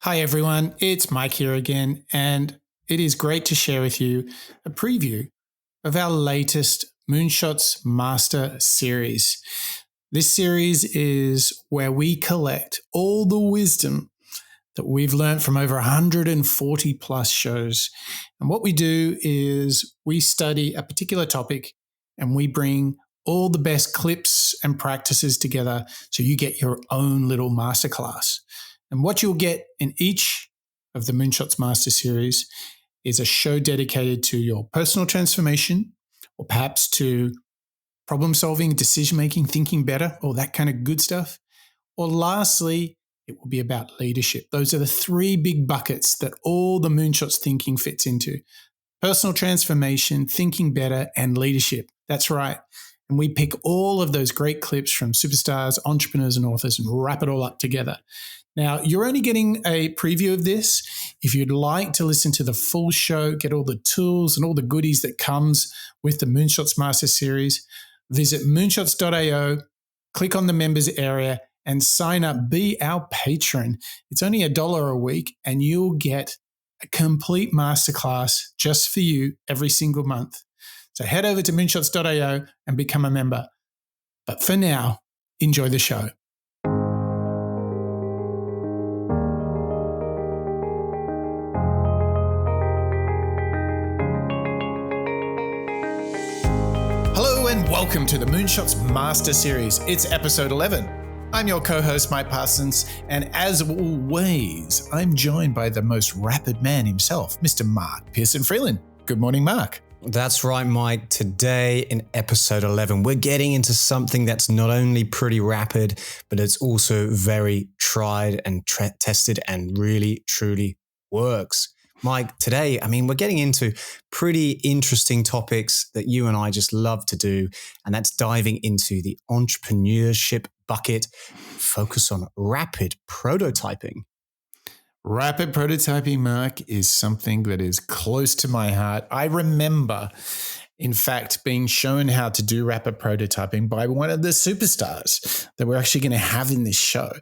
Hi, everyone. It's Mike here again, and it is great to share with you a preview of our latest Moonshots Master series. This series is where we collect all the wisdom that we've learned from over 140 plus shows. And what we do is we study a particular topic and we bring all the best clips and practices together so you get your own little masterclass. And what you'll get in each of the Moonshots Master Series is a show dedicated to your personal transformation, or perhaps to problem solving, decision making, thinking better, all that kind of good stuff. Or lastly, it will be about leadership. Those are the three big buckets that all the Moonshots thinking fits into: personal transformation, thinking better, and leadership. That's right. And we pick all of those great clips from superstars, entrepreneurs, and authors and wrap it all up together. Now, you're only getting a preview of this. If you'd like to listen to the full show, get all the tools and all the goodies that comes with the Moonshots Master Series, visit moonshots.io, click on the members area, and sign up. Be our patron. It's only $1 a week, and you'll get a complete masterclass just for you every single month. So head over to moonshots.io and become a member. But for now, enjoy the show. Hello and welcome to the Moonshots Master Series. It's episode 11. I'm your co-host, Mike Parsons, and as always, I'm joined by the most rapid man himself, Mr. Mark Pearson-Freeland. Good morning, Mark. That's right, Mike. Today in episode 11, we're getting into something that's not only pretty rapid, but it's also very tried and tested and really, truly works. Mike, today, we're getting into pretty interesting topics that you and I just love to do, and that's diving into the entrepreneurship bucket, focus on rapid prototyping. Rapid prototyping, Mark, is something that is close to my heart. I remember, in fact, being shown how to do rapid prototyping by one of the superstars that we're actually going to have in this show.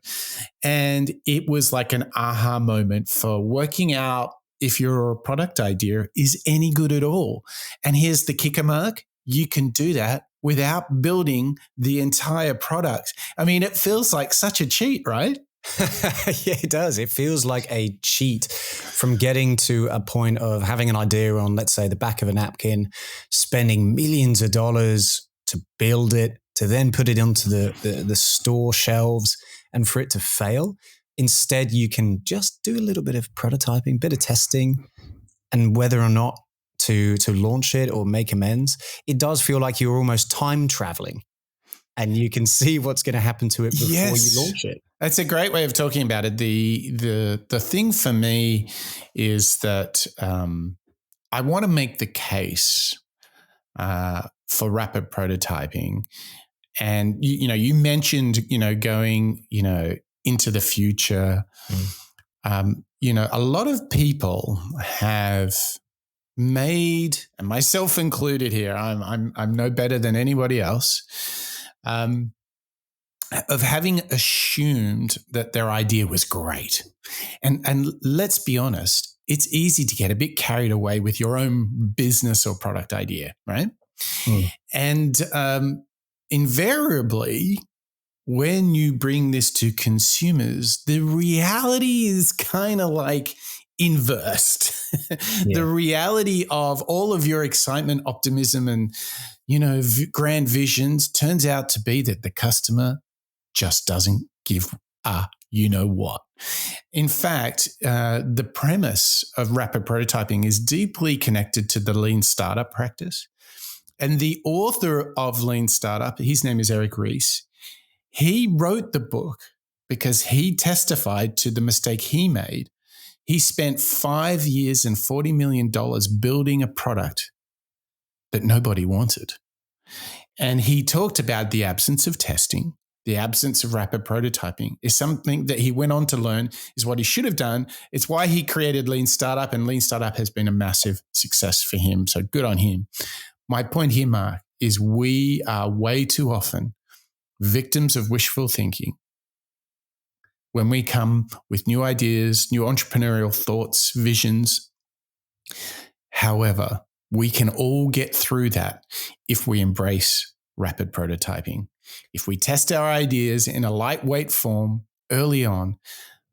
And it was like an aha moment for working out if your product idea is any good at all. And here's the kicker, Mark. You can do that without building the entire product. It feels like such a cheat, right? Yeah, it does. It feels like a cheat from getting to a point of having an idea on, let's say, the back of a napkin, spending millions of dollars to build it, to then put it onto the store shelves and for it to fail. Instead, you can just do a little bit of prototyping, bit of testing, and whether or not to launch it or make amends, it does feel like you're almost time traveling and you can see what's going to happen to it before you launch it. That's a great way of talking about it. The thing for me is that I want to make the case for rapid prototyping. And you mentioned going into the future. A lot of people have made, and myself included here, I'm no better than anybody else, of having assumed that their idea was great. And let's be honest, it's easy to get a bit carried away with your own business or product idea, right? And invariably, when you bring this to consumers, the reality is kind of like inversed. The reality of all of your excitement, optimism, and grand visions turns out to be that the customer just doesn't give a what. In fact, the premise of rapid prototyping is deeply connected to the lean startup practice. And the author of Lean Startup, his name is Eric Ries, he wrote the book because he testified to the mistake he made. He spent 5 years and $40 million building a product that nobody wanted. And he talked about the absence of testing, the absence of rapid prototyping is something that he went on to learn is what he should have done. It's why he created Lean Startup, and Lean Startup has been a massive success for him. So good on him. My point here, Mark, is we are way too often victims of wishful thinking. when we come with new ideas, new entrepreneurial thoughts, visions. However, we can all get through that if we embrace rapid prototyping. If we test our ideas in a lightweight form early on,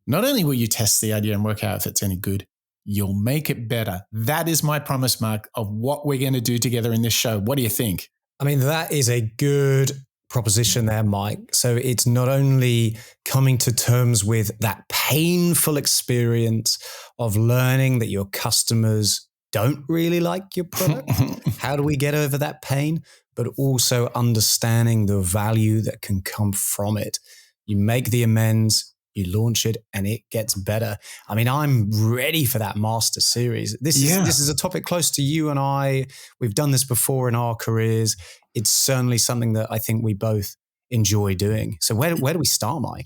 not only will you test the idea and work out if it's any good, you'll make it better. That is my promise, Mark, of what we're going to do together in this show. What do you think? I mean, that is a good proposition there, Mike. So it's not only coming to terms with that painful experience of learning that your customers don't really like your product. How do we get over that pain? But also understanding the value that can come from it. You make the amends, you launch it, and it gets better. I mean, I'm ready for that master series. This is a topic close to you and I. We've done this before in our careers. It's certainly something that I think we both enjoy doing. So where do we start, Mike?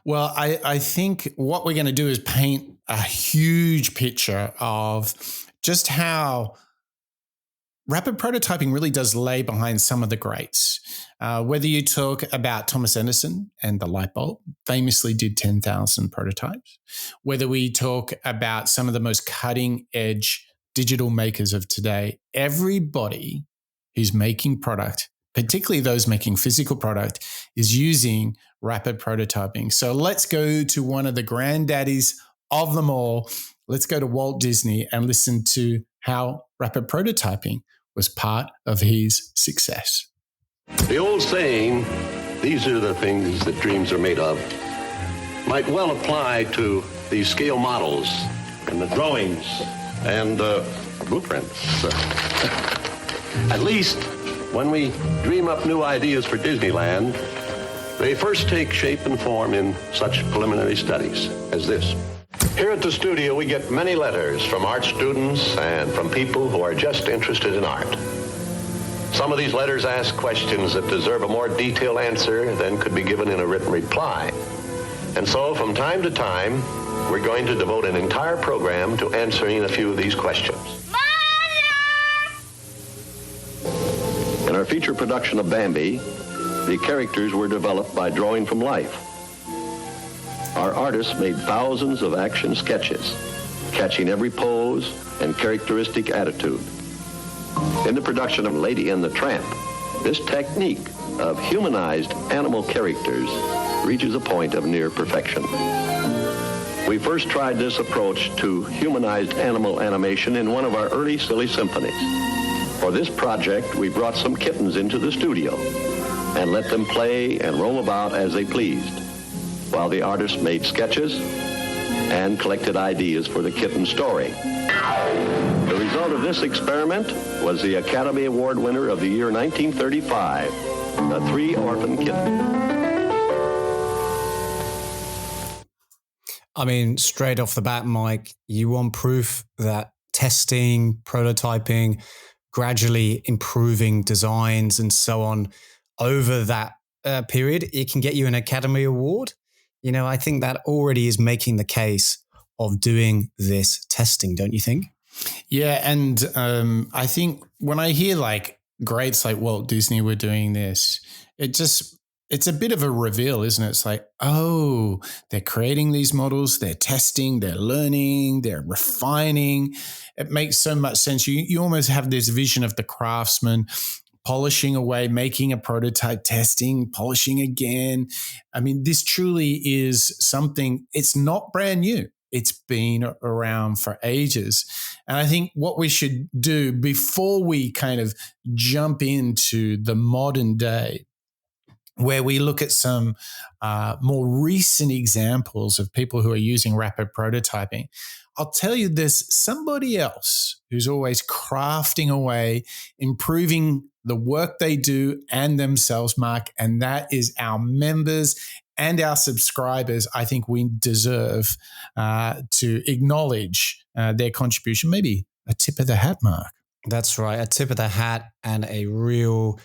Well, I think what we're going to do is paint a huge picture of just how rapid prototyping really does lay behind some of the greats. Whether you talk about Thomas Edison and the light bulb, famously did 10,000 prototypes. Whether we talk about some of the most cutting edge digital makers of today, everybody who's making product, particularly those making physical product, is using rapid prototyping. So let's go to one of the granddaddies of them all. Let's go to Walt Disney and listen to how rapid prototyping was part of his success. The old saying, "These are the things that dreams are made of," might well apply to these scale models and the drawings and blueprints. At least when we dream up new ideas for Disneyland, they first take shape and form in such preliminary studies as this. Here at the studio, we get many letters from art students and from people who are just interested in art. Some of these letters ask questions that deserve a more detailed answer than could be given in a written reply. And so, from time to time, we're going to devote an entire program to answering a few of these questions. In our feature production of Bambi, the characters were developed by drawing from life. Our artists made thousands of action sketches, catching every pose and characteristic attitude. In the production of Lady and the Tramp, this technique of humanized animal characters reaches a point of near perfection. We first tried this approach to humanized animal animation in one of our early silly symphonies. For this project, we brought some kittens into the studio and let them play and roam about as they pleased, while the artists made sketches and collected ideas for the kitten story. The result of this experiment was the Academy Award winner of the year 1935, The Three Orphan Kittens. I mean, straight off the bat, Mike, you want proof that testing, prototyping, gradually improving designs and so on over that period, it can get you an Academy Award. You know, I think that already is making the case of doing this testing, don't you think? Yeah, and I think when I hear like greats like Walt Disney were doing this, it's a bit of a reveal, isn't it? It's like, oh, they're creating these models, they're testing, they're learning, they're refining. It makes so much sense. You almost have this vision of the craftsman polishing away, making a prototype, testing, polishing again. I mean, this truly is something, it's not brand new. It's been around for ages. And I think what we should do before we kind of jump into the modern day, where we look at some more recent examples of people who are using rapid prototyping, I'll tell you there's somebody else who's always crafting away, improving the work they do and themselves, Mark, and that is our members and our subscribers. I think we deserve to acknowledge their contribution. Maybe a tip of the hat, Mark. That's right, a tip of the hat and a real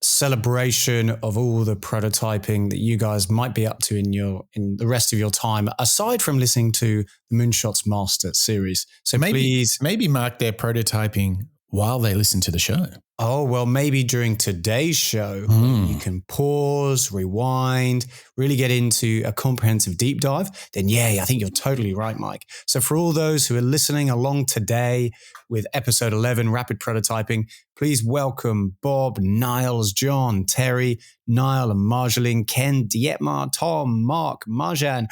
celebration of all the prototyping that you guys might be up to in the rest of your time, aside from listening to the Moonshots Master series. So maybe mark their prototyping while they listen to the show. Oh, well, maybe during today's show, you can pause, rewind, really get into a comprehensive deep dive. Then, yeah, I think you're totally right, Mike. So for all those who are listening along today with episode 11, Rapid Prototyping, please welcome Bob, Niles, John, Terry, Niall and Marjolaine, Ken, Dietmar, Tom, Mark, Marjan,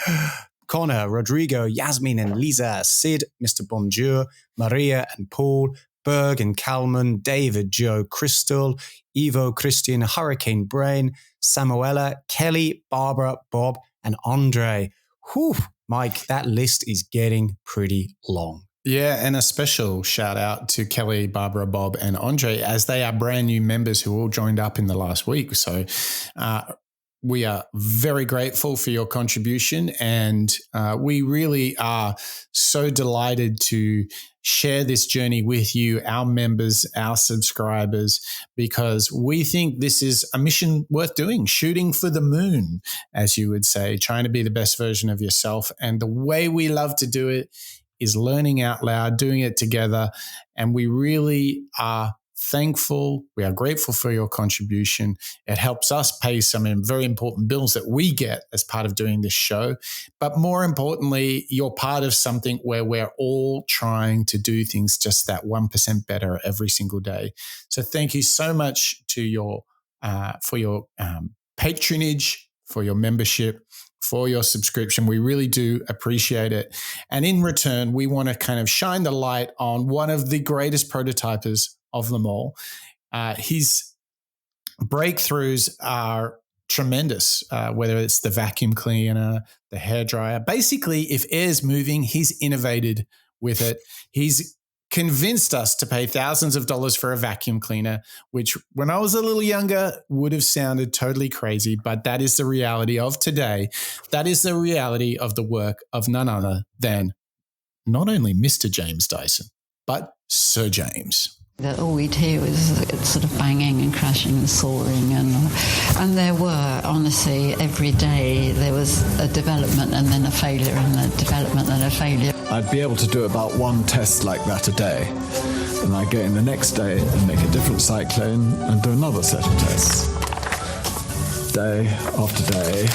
Connor, Rodrigo, Yasmin and Lisa, Sid, Mr. Bonjour, Maria and Paul, Berg and Kalman, David, Joe, Crystal, Ivo, Christian, Hurricane Brain, Samuela, Kelly, Barbara, Bob, and Andre. Whew, Mike, that list is getting pretty long. Yeah, and a special shout out to Kelly, Barbara, Bob, and Andre, as they are brand new members who all joined up in the last week. So we are very grateful for your contribution, and we really are so delighted to share this journey with you, our members, our subscribers, because we think this is a mission worth doing, shooting for the moon, as you would say, trying to be the best version of yourself. And the way we love to do it is learning out loud, doing it together. And we really are thankful. We are grateful for your contribution. It helps us pay some very important bills that we get as part of doing this show. But more importantly, you're part of something where we're all trying to do things just that 1% better every single day. So thank you so much to for your patronage, for your membership, for your subscription. We really do appreciate it. And in return, we want to kind of shine the light on one of the greatest prototypers of them all. His breakthroughs are tremendous, whether it's the vacuum cleaner, the hairdryer. Basically, if air's moving, he's innovated with it. He's convinced us to pay thousands of dollars for a vacuum cleaner, which when I was a little younger would have sounded totally crazy, but that is the reality of today. That is the reality of the work of none other than not only Mr. James Dyson, but Sir James. That all we'd hear was sort of banging and crashing and soaring, and there were, honestly, every day there was a development and then a failure and a development and a failure. I'd be able to do about one test like that a day, and I'd get in the next day and make a different cyclone and do another set of tests. Day after day,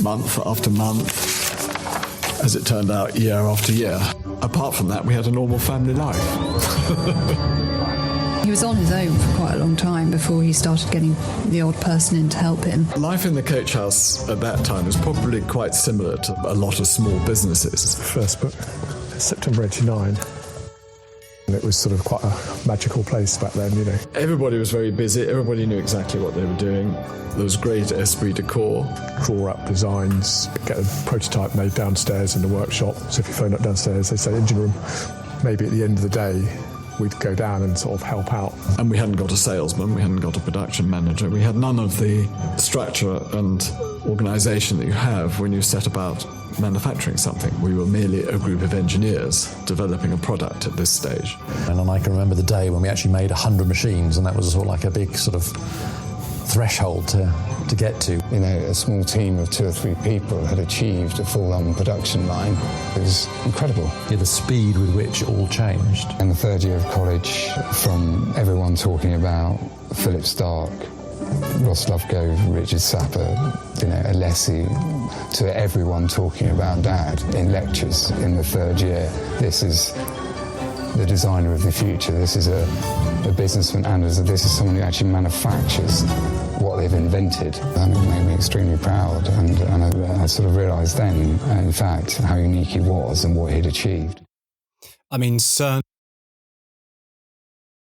month after month, as it turned out, year after year. Apart from that, we had a normal family life. He was on his own for quite a long time before he started getting the odd person in to help him. Life in the coach house at that time was probably quite similar to a lot of small businesses. First book, September 89. And it was sort of quite a magical place back then, you know. Everybody was very busy. Everybody knew exactly what they were doing. There was great esprit de corps. Draw up designs, get a prototype made downstairs in the workshop. So if you phone up downstairs, they say engine room. Maybe at the end of the day, we'd go down and sort of help out. And we hadn't got a salesman, we hadn't got a production manager. We had none of the structure and organisation that you have when you set about manufacturing something. We were merely a group of engineers developing a product at this stage. And I can remember the day when we actually made 100 machines, and that was sort of like a big sort of threshold to get to. You know, a small team of 2 or 3 people had achieved a full-on production line. It was incredible. Yeah, the speed with which it all changed. In the third year of college, from everyone talking about Philip Stark, Ross Lovegrove, Richard Sapper, you know, Alessi, to everyone talking about Dad in lectures in the third year. This is the designer of the future. This is a businessman, and this is someone who actually manufactures what they've invented. And it made me extremely proud, and I sort of realised then, in fact, how unique he was and what he'd achieved. I mean, Sir